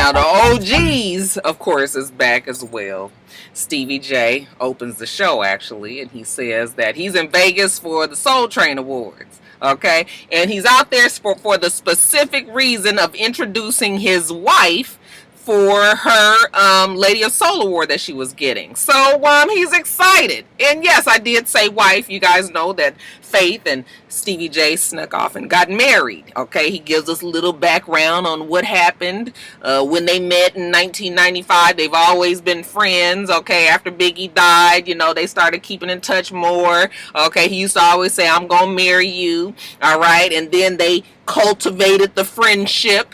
Now the OGs, of course, is back as well. Stevie J opens the show actually, and he says that he's in Vegas for the Soul Train Awards. Okay, and he's out there for the specific reason of introducing his wife for her Lady of Soul award that she was getting. So he's excited. And yes, I did say wife. You guys know that Faith and Stevie J snuck off and got married. Okay, he gives us a little background on what happened when they met in 1995. They've always been friends. Okay, after Biggie died, they started keeping in touch more. Okay, he used to always say, I'm gonna marry you. All right, and then they cultivated the friendship.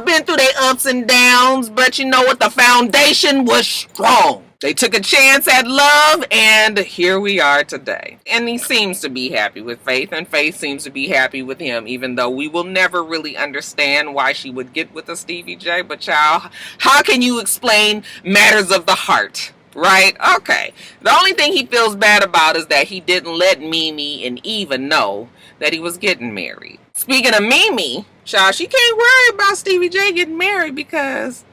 Been through their ups and downs, but you know what? The foundation was strong. They took a chance at love, and here we are today. And he seems to be happy with Faith, and Faith seems to be happy with him, even though we will never really understand why she would get with a Stevie J. But child, how can you explain matters of the heart? Right? Okay. The only thing he feels bad about is that he didn't let Mimi and Eva know that he was getting married. Speaking of Mimi, child, she can't worry about Stevie J getting married because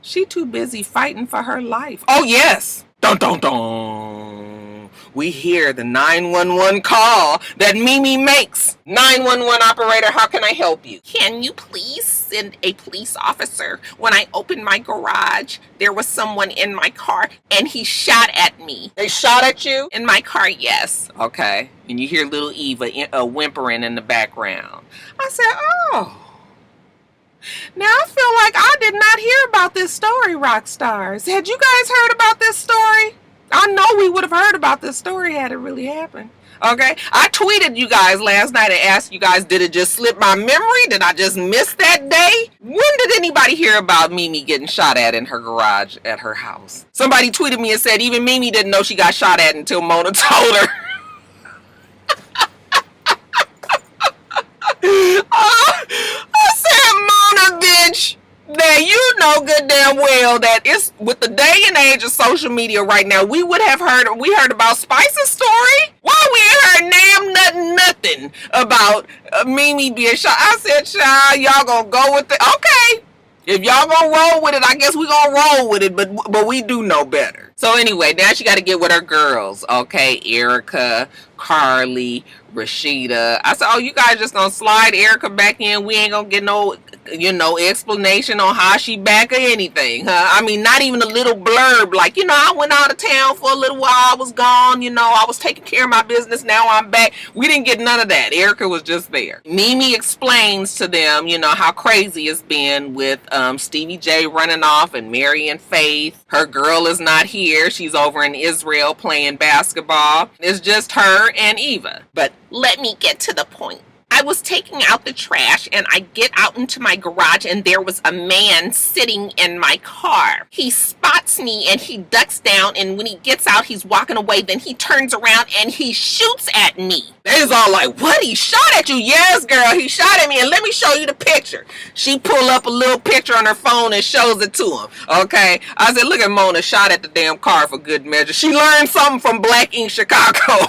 she too busy fighting for her life. Oh, yes. Dun, dun, dun. We hear the 911 call that Mimi makes. 911 operator, how can I help you? Can you please send a police officer? When I opened my garage, there was someone in my car and he shot at me. They shot at you? In my car, yes. Okay. And you hear little Eva whimpering in the background. I said, oh. Now I feel like I did not hear about this story, Roxstars. Had you guys heard about this story? I know we would have heard about this story had it really happened. Okay? I tweeted you guys last night and asked you guys, did it just slip my memory? Did I just miss that day? When did anybody hear about Mimi getting shot at in her garage at her house? Somebody tweeted me and said even Mimi didn't know she got shot at until Mona told her. I said, Mona, bitch. Now you know good damn well that it's with the day and age of social media right now. We heard about Spice's story. Why we ain't heard nothing about Mimi being shot? I said, child, y'all gonna go with it? Okay. If y'all gonna roll with it, I guess we gonna roll with it, but we do know better. So anyway, now she got to get with her girls, okay? Erica, Carly, Rashida. I said, oh, you guys just gonna slide Erica back in? We ain't gonna get no, explanation on how she back or anything, huh? I mean, not even a little blurb like, I went out of town for a little while, I was gone, I was taking care of my business, now I'm back. We didn't get none of that. Erica was just there. Mimi explains to them, how crazy it's been with Stevie J running off and marrying Faith. Her girl is not here. She's over in Israel playing basketball. It's just her and Eva. But let me get to the point. I was taking out the trash and I get out into my garage and there was a man sitting in my car. He spots me and he ducks down, and when he gets out, he's walking away. Then he turns around and he shoots at me. They was all like, what? He shot at you? Yes, girl, he shot at me, and let me show you the picture. She pulled up a little picture on her phone and shows it to him. Okay? I said, look at Mona shot at the damn car for good measure. She learned something from Black Ink Chicago.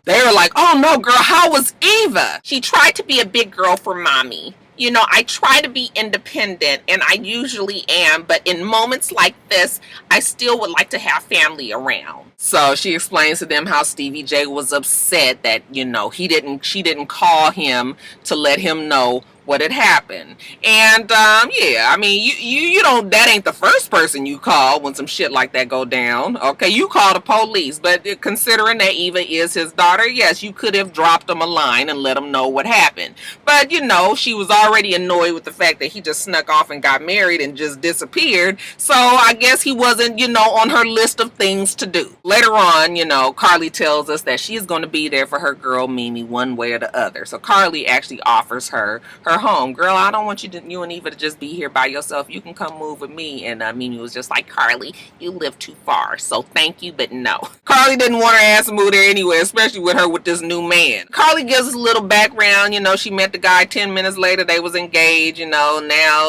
They were like, oh no, girl, how was Eva? She tried to be a big girl for mommy. I try to be independent, and I usually am, but in moments like this, I still would like to have family around. So she explains to them how Stevie J was upset that, she didn't call him to let him know what had happened. And yeah, I mean, you don't, that ain't the first person you call when some shit like that go down. Okay, you call the police, but considering that Eva is his daughter, yes, you could have dropped him a line and let him know what happened. But she was already annoyed with the fact that he just snuck off and got married and just disappeared. So I guess he wasn't, on her list of things to do. Later on, Carly tells us that she's going to be there for her girl Mimi one way or the other. So Carly actually offers her home. Girl, I don't want you and Eva to just be here by yourself. You can come move with me. And Mimi was just like, Carly, you live too far, so thank you, but no. Carly didn't want her ass to move there anyway, especially with her with this new man. Carly gives us a little background. She met the guy 10 minutes later. They was engaged, now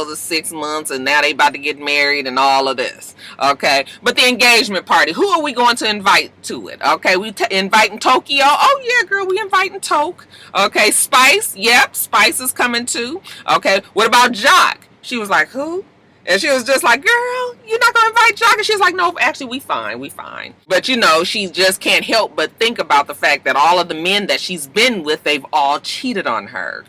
the 6 months, and now they about to get married and all of this. Okay, but the engagement party, who are we going to invite to it? Okay, we inviting Tokyo. Oh yeah, girl, we inviting Toke. Okay, Spice. Yep, Spice is coming too. Okay, what about Jock? She was like, who? And she was just like, girl, you're not going to invite Jock? And she's like, no, actually, we fine. But, you know, she just can't help but think about the fact that all of the men that she's been with, they've all cheated on her.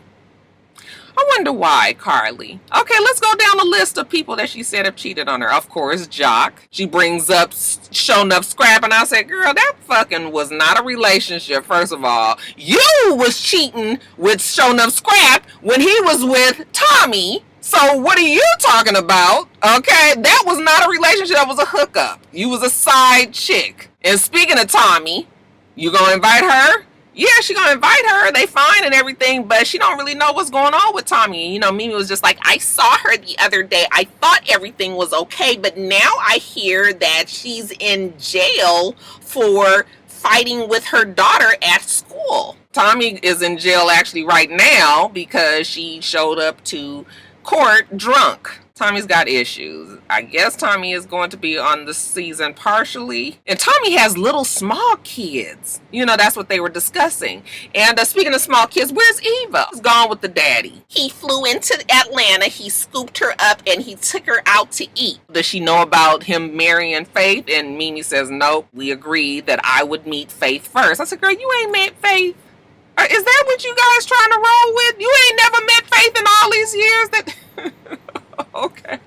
I wonder why, Carly. Okay, let's go down the list of people that she said have cheated on her. Of course, Jock. She brings up Show Enough Scrap, and I said, girl, that fucking was not a relationship, first of all. You was cheating with Show Enough Scrap when he was with Tommy. So what are you talking about? Okay, that was not a relationship, that was a hookup. You was a side chick. And speaking of Tommy, you gonna invite her? Yeah, she gonna invite her. They fine and everything, but she don't really know what's going on with Tommy. You know, Mimi was just like, I saw her the other day. I thought everything was okay, but now I hear that she's in jail for fighting with her daughter at school. Tommy is in jail actually right now because she showed up to court drunk. Tommy's got issues. I guess Tommy is going to be on the season partially. And Tommy has little small kids. You know, that's what they were discussing. And speaking of small kids, where's Eva? She's gone with the daddy. He flew into Atlanta. He scooped her up and he took her out to eat. Does she know about him marrying Faith? And Mimi says, nope, we agreed that I would meet Faith first. I said, girl, you ain't met Faith. Is that what you guys trying to roll with? You ain't never met Faith in all these years? That okay.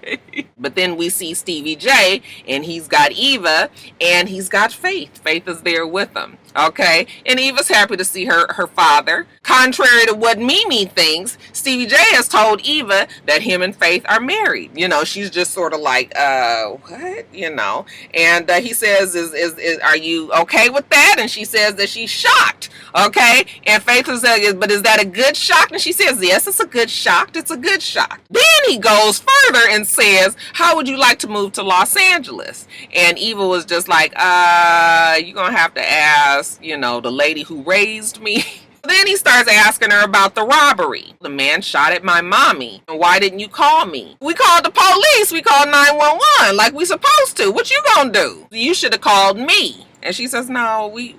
But then we see Stevie J, and he's got Eva, and he's got Faith. Faith is there with him. Okay, and Eva's happy to see her father. Contrary to what Mimi thinks, Stevie J has told Eva that him and Faith are married. You know, she's just sort of like, what? You know, and he says, is are you okay with that? And she says that she's shocked. Okay, and Faith is like, but is that a good shock? And she says, yes, it's a good shock. It's a good shock. Then he goes further and says, how would you like to move to Los Angeles? And Eva was just like, you're gonna have to ask, you know, the lady who raised me. Then he starts asking her about the robbery. The man shot at my mommy. Why didn't you call me? We called the police. We called 911 like we supposed to. What you gonna do? You should have called me. And she says, no, we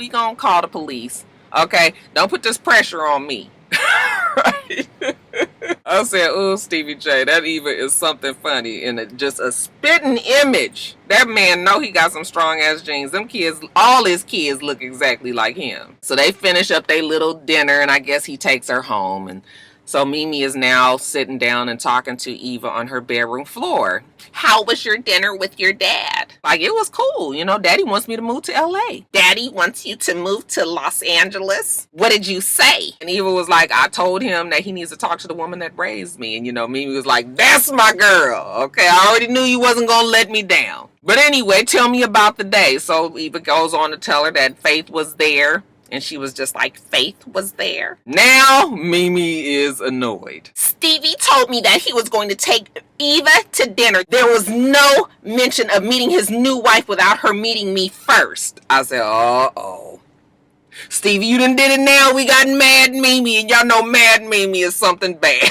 gonna call the police. Okay, don't put this pressure on me. Right? I said, oh, Stevie J, that Eva is something funny and just a spitting image. That man know he got some strong ass genes. Them kids, all his kids look exactly like him. So they finish up their little dinner and I guess he takes her home. And so Mimi is now sitting down and talking to Eva on her bedroom floor. How was your dinner with your dad? Like, it was cool. You know, Daddy wants me to move to LA. Daddy wants you to move to Los Angeles? What did you say? And Eva was like, I told him that he needs to talk to the woman that raised me. And, you know, Mimi was like, that's my girl. Okay, I already knew you wasn't going to let me down. But anyway, tell me about the day. So Eva goes on to tell her that Faith was there. And she was just like, Faith was there? Now, Mimi is annoyed. Stevie told me that he was going to take Eva to dinner. There was no mention of meeting his new wife without her meeting me first. I said, uh-oh. Stevie, you done did it now. We got Mad Mimi, and y'all know Mad Mimi is something bad.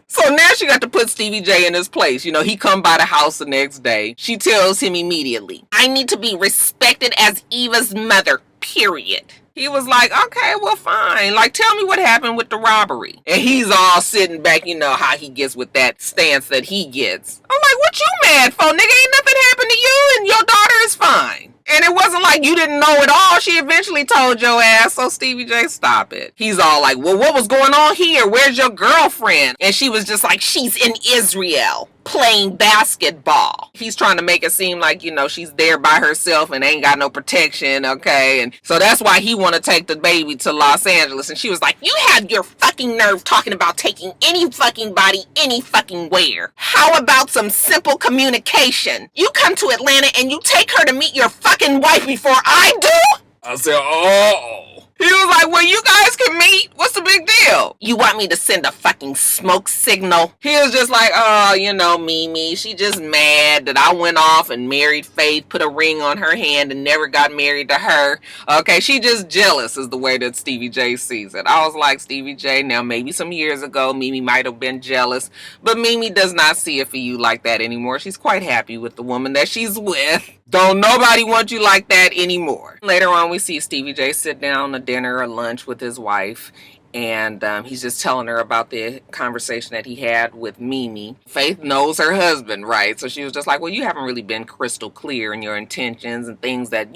So now she got to put Stevie J in his place. You know, he come by the house the next day. She tells him immediately, I need to be respected as Eva's mother, period. He was like, okay, well, fine. Like, tell me what happened with the robbery. And he's all sitting back, you know, how he gets with that stance that he gets. I'm like, what you mad for, nigga? Ain't nothing happened to you and your daughter is fine. And it wasn't like you didn't know it all. She eventually told your ass. So Stevie J, stop it. He's all like, well, what was going on here? Where's your girlfriend? And she was just like, she's in Israel playing basketball. He's trying to make it seem like, you know, she's there by herself and ain't got no protection, okay? And so that's why he want to take the baby to Los Angeles. And she was like, you have your fucking nerve talking about taking any fucking body any fucking where. How about some simple communication? You come to Atlanta and you take her to meet your fucking wife before I do? I said, oh. He was like, well, you guys can meet. What's the big deal? You want me to send a fucking smoke signal? He was just like, oh, you know, Mimi, she just mad that I went off and married Faith, put a ring on her hand and never got married to her. Okay, she just jealous is the way that Stevie J sees it. I was like, Stevie J, now maybe some years ago, Mimi might have been jealous, but Mimi does not see it for you like that anymore. She's quite happy with the woman that she's with. Don't nobody want you like that anymore. Later on, we see Stevie J sit down to dinner or lunch with his wife. And he's just telling her about the conversation that he had with Mimi. Faith knows her husband, right? So she was just like, well, you haven't really been crystal clear in your intentions and things that,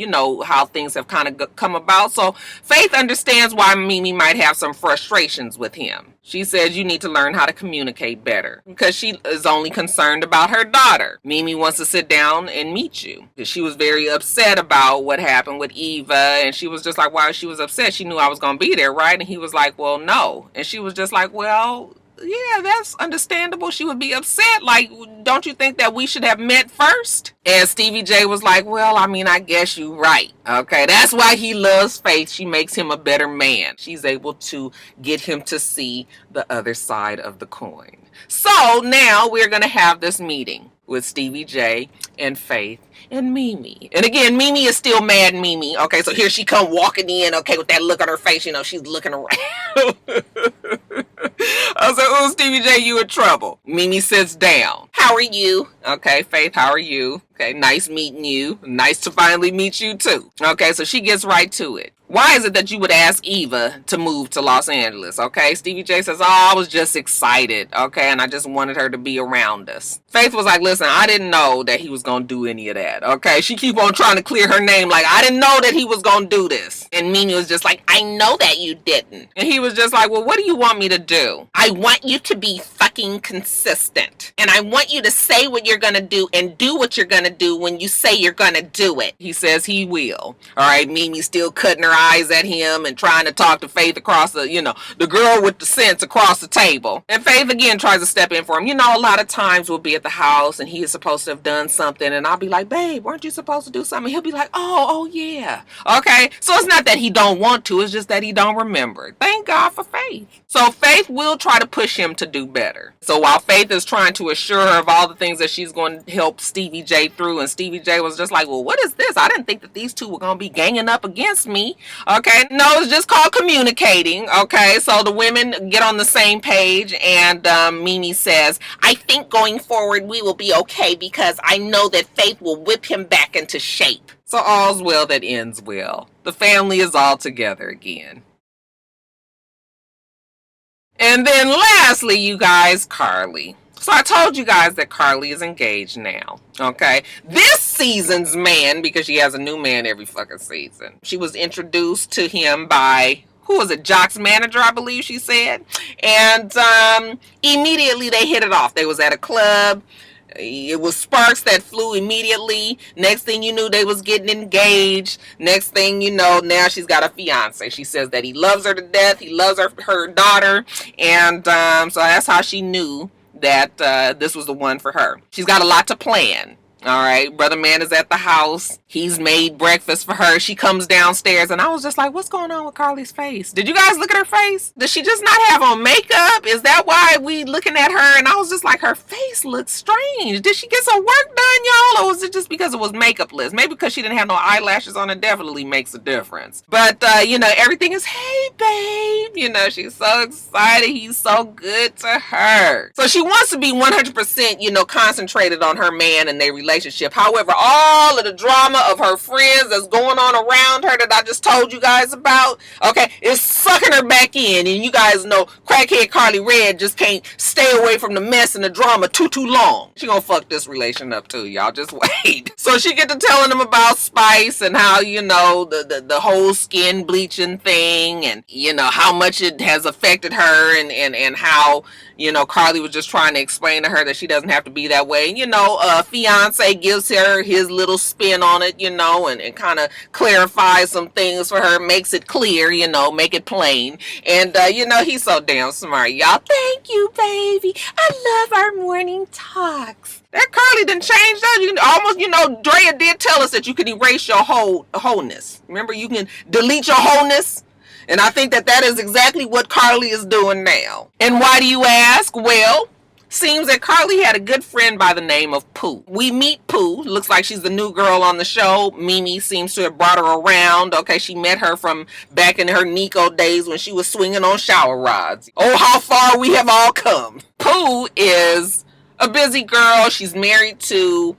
how things have kind of come about. So Faith understands why Mimi might have some frustrations with him. She says you need to learn how to communicate better because she is only concerned about her daughter. Mimi wants to sit down and meet you because she was very upset about what happened with Eva. And she was just like, why she was upset? She knew I was going to be there, right? And he was like, well, no. And she was just like, well, yeah, that's understandable. She would be upset. Like, don't you think that we should have met first? And Stevie J was like, well, I mean, I guess you're right. Okay, that's why he loves Faith. She makes him a better man. She's able to get him to see the other side of the coin. So now we're going to have this meeting with Stevie J and Faith and Mimi. And again, Mimi is still mad Mimi. Okay, so here she come walking in, okay, with that look on her face, she's looking around. I was like, oh, Stevie J, you in trouble. Mimi sits down. How are you? Okay, Faith, how are you? Okay, nice meeting you. Nice to finally meet you too. Okay, so she gets right to it. Why is it that you would ask Eva to move to Los Angeles? Okay, Stevie J says, oh, I was just excited. Okay, and I just wanted her to be around us. Faith was like, listen, I didn't know that he was going to do any of that. Okay, she keep on trying to clear her name like, I didn't know that he was going to do this. And Mimi was just like, I know that you didn't. And he was just like, well, what do you want me to do? I want you to be fucking consistent. And I want you to say what you're going to do and do what you're going to do when you say you're going to do it. He says he will. All right, Mimi still cutting her eyes at him and trying to talk to Faith across the girl with the sense across the table. And Faith again tries to step in for him. A lot of times we'll be at the house and he is supposed to have done something and I'll be like, babe, weren't you supposed to do something? He'll be like, oh yeah. Okay, so it's not that he don't want to, it's just that he don't remember. Thank God for Faith. So Faith will try to push him to do better. So while Faith is trying to assure her of all the things that she's going to help Stevie J through, and Stevie J was just like, well, what is this? I didn't think that these two were going to be ganging up against me. Okay, no, it's just called communicating. Okay, so the women get on the same page, and Mimi says, I think going forward we will be okay because I know that Faith will whip him back into shape. So all's well that ends well. The family is all together again. And then lastly, you guys, Carly. So I told you guys that Carly is engaged now, okay? This season's man, because she has a new man every fucking season. She was introduced to him by, who was it, Jock's manager, I believe she said. And immediately they hit it off. They was at a club. It was sparks that flew immediately. Next thing you knew, they was getting engaged. Next thing you know, now she's got a fiance. She says that he loves her to death. He loves her daughter. And so that's how she knew that this was the one for her. She's got a lot to plan. All right, brother man is at the house. He's made breakfast for her. She comes downstairs and I was just like, what's going on with Carly's face? Did you guys look at her face? Does she just not have on makeup? Is that why we looking at her? And I was just like, her face looks strange. Did she get some work done, y'all? Or was it just because it was makeupless? Maybe because she didn't have no eyelashes on, it definitely makes a difference. But, everything is, hey, babe. She's so excited. He's so good to her. So she wants to be 100%, concentrated on her man and their relationship. However, all of the drama of her friends that's going on around her that I just told you guys about, okay, is sucking her back in. And you guys know crackhead Carly Red just can't stay away from the mess and the drama too long. She gonna fuck this relation up too, y'all. Just wait. So she get to telling them about Spice and how, the whole skin bleaching thing and, how much it has affected her and how, Carly was just trying to explain to her that she doesn't have to be that way. Fiance gives her his little spin on it, and kind of clarifies some things for her, makes it clear, make it plain. And, he's so damn smart, y'all. Thank you, baby. I love our morning talks. That Carly didn't change that. Drea did tell us that you can erase your wholeness. Remember, you can delete your wholeness. And I think that is exactly what Carly is doing now. And why do you ask? Well, seems that Carly had a good friend by the name of Pooh. We meet Pooh. Looks like she's the new girl on the show. Mimi seems to have brought her around. Okay, she met her from back in her Nico days when she was swinging on shower rods. Oh, how far we have all come. Pooh is a busy girl. She's married to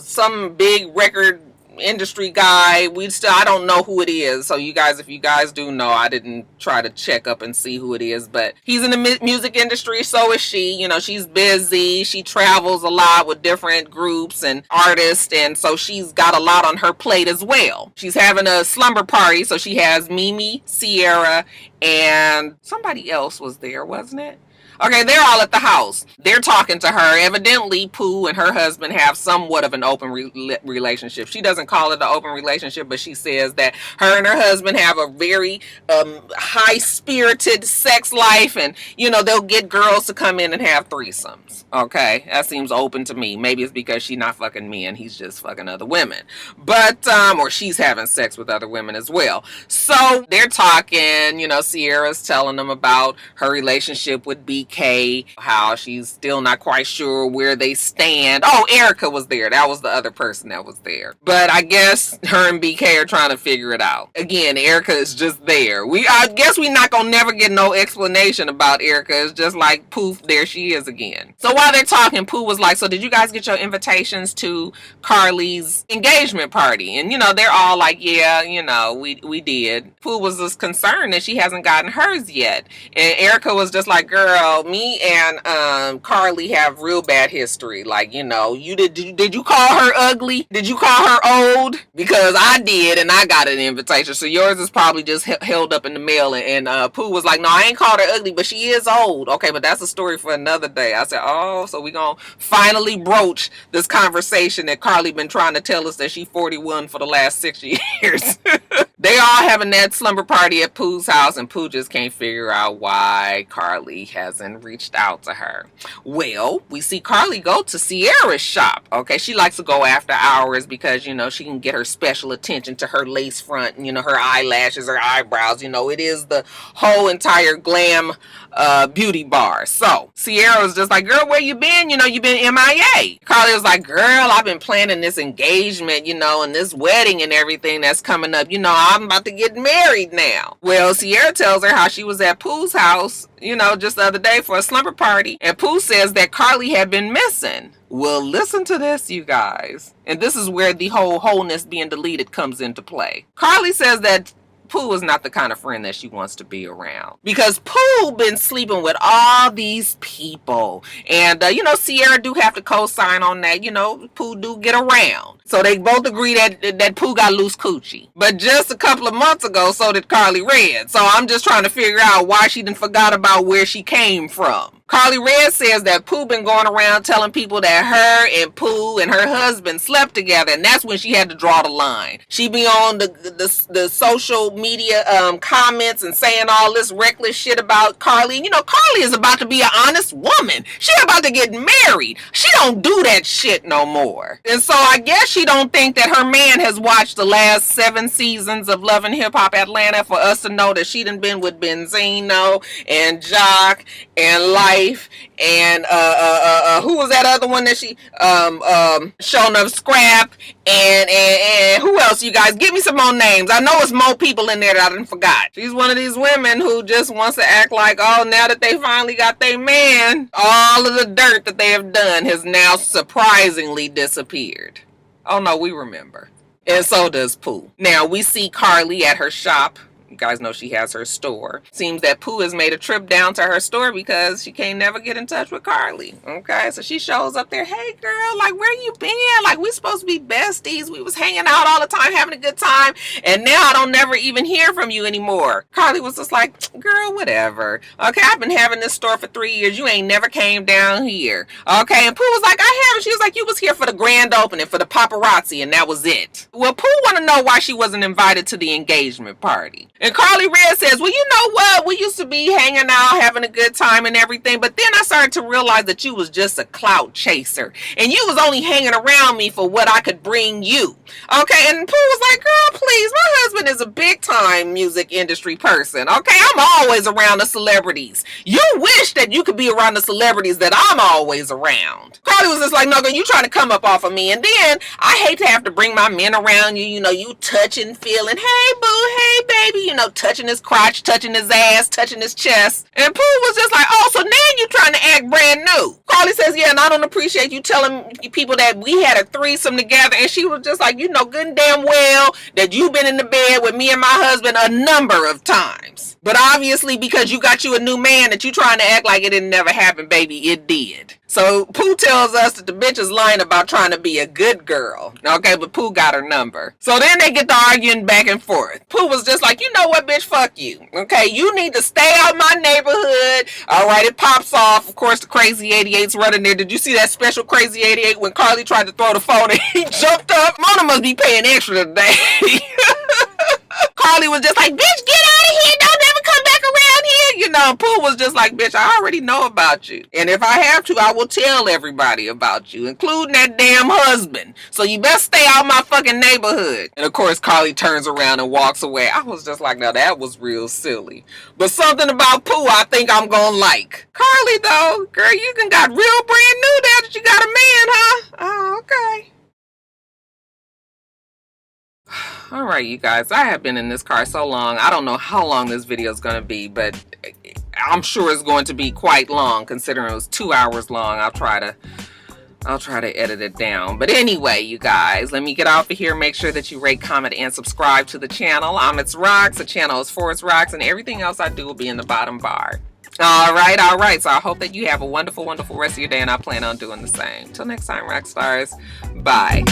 some big record industry guy. I don't know who it is. So you guys, if you guys do know, I didn't try to check up and see who it is, but he's in the music industry. So is she. You know, she's busy. She travels a lot with different groups and artists. And so she's got a lot on her plate as well. She's having a slumber party. So she has Mimi, Sierra, and somebody else was there, wasn't it? Okay, they're all at the house. They're talking to her. Evidently, Pooh and her husband have somewhat of an open relationship. She doesn't call it an open relationship, but she says that her and her husband have a very high-spirited sex life, and, you know, they'll get girls to come in and have threesomes. Okay, that seems open to me. Maybe it's because she's not fucking men. He's just fucking other women. But, or she's having sex with other women as well. So they're talking, you know, Sierra's telling them about her relationship with BK, how she's still not quite sure where they stand. Oh, Erica was there. That was the other person that was there. But I guess her and BK are trying to figure it out. Again, Erica is just there. I guess we not gonna never get no explanation about Erica. It's just like, poof, there she is again. So while they're talking, Pooh was like, so did you guys get your invitations to Carly's engagement party? And, you know, they're all like, yeah, you know, we did. Pooh was just concerned that she hasn't gotten hers yet. And Erica was just like, girl, me and Carly have real bad history. Like, you know, did you call her ugly? Did you call her old? Because I did, and I got an invitation. So yours is probably just held up in the mail. And Pooh was like, no, I ain't called her ugly, but she is old. Okay, but that's a story for another day. I said, oh, so we gonna finally broach this conversation that Carly been trying to tell us that she 41 for the last 6 years. They all having that slumber party at Pooh's house, and Pooh just can't figure out why Carly hasn't reached out to her. Well, we see Carly go to Sierra's shop. Okay, she likes to go after hours because, you know, she can get her special attention to her lace front, and, you know, her eyelashes, her eyebrows. You know, it is the whole entire glam beauty bar. So Sierra was just like, girl, where you been? You know, you been MIA. Carly was like, girl, I've been planning this engagement, you know, and this wedding and everything that's coming up. You know, I'm about to get married now. Well, Sierra tells her how she was at Pooh's house, you know, just the other day for a slumber party. And Pooh says that Carly had been missing. Well, listen to this, you guys. And this is where the whole wholeness being deleted comes into play. Carly says that Pooh is not the kind of friend that she wants to be around, because Pooh been sleeping with all these people, and you know, Sierra do have to co-sign on that. You know, Pooh do get around, so they both agree that Pooh got loose coochie. But just a couple of months ago, so did Carly Red. So I'm just trying to figure out why she didn't forgot about where she came from. Carly Red says that Pooh been going around telling people that her and Pooh and her husband slept together, and that's when she had to draw the line. She be on the social media comments and saying all this reckless shit about Carly. And, you know, Carly is about to be an honest woman. She about to get married. She don't do that shit no more. And so I guess she don't think that her man has watched the last 7 seasons of Love and Hip Hop Atlanta for us to know that she done been with Benzino and Jock and Life. And who was that other one that she shown up, Scrap, and who else, you guys? Give me some more names. I know it's more people in there that I done forgot. She's one of these women who just wants to act like, oh, now that they finally got their man, all of the dirt that they have done has now surprisingly disappeared. Oh no, we remember. And so does Pooh. Now we see Carly at her shop. You guys know she has her store. Seems that Pooh has made a trip down to her store because she can't never get in touch with Carly. Okay, so she shows up there. Hey, girl, like, where you been? Like, we supposed to be besties. We was hanging out all the time, having a good time, and now I don't never even hear from you anymore. Carly was just like, girl, whatever. Okay, I've been having this store for 3 years. You ain't never came down here. Okay, and Pooh was like, I haven't. She was like, you was here for the grand opening, for the paparazzi, and that was it. Well, Pooh want to know why she wasn't invited to the engagement party. And Carly Red says, well, you know what? We used to be hanging out, having a good time and everything. But then I started to realize that you was just a clout chaser. And you was only hanging around me for what I could bring you. Okay, and Pooh was like, girl, please. My husband is a big time music industry person. Okay, I'm always around the celebrities. You wish that you could be around the celebrities that I'm always around. Carly was just like, no, girl, you trying to come up off of me. And then I hate to have to bring my men around you. You know, you touching, feeling, hey, boo, hey, baby. you know, touching his crotch, touching his ass, touching his chest. And Pooh was just like, oh, so now you trying to act brand new. Carly says, yeah, and I don't appreciate you telling people that we had a threesome together. And she was just like, you know good and damn well that you've been in the bed with me and my husband a number of times. But obviously, because you got you a new man, that you trying to act like it didn't never happen, baby, it did. So Pooh tells us that the bitch is lying about trying to be a good girl. Okay, but Pooh got her number. So then they get to arguing back and forth. Pooh was just like, you know what, bitch, fuck you. Okay, you need to stay out my neighborhood. All right, it pops off. Of course, the Crazy 88's running there. Did you see that special Crazy 88 when Carly tried to throw the phone and he jumped up? Mona must be paying extra today. Carly was just like, bitch, get out of here. Don't ever come back around here. You know, Pooh was just like, bitch, I already know about you. And if I have to, I will tell everybody about you, including that damn husband. So you best stay out my fucking neighborhood. And of course, Carly turns around and walks away. I was just like, now that was real silly. But something about Pooh I think I'm gonna like. Carly, though, girl, you got real brand new there that you got a man, huh? Oh, okay. All right, you guys, I have been in this car so long. I don't know how long this video is going to be, but I'm sure it's going to be quite long considering it was 2 hours long. I'll try to edit it down. But anyway, you guys, let me get off of here. Make sure that you rate, comment, and subscribe to the channel. I'm itsrox. The channel is for itsrox, and everything else I do will be in the bottom bar. All right. So I hope that you have a wonderful, wonderful rest of your day, and I plan on doing the same. Till next time, Roxstars. Bye.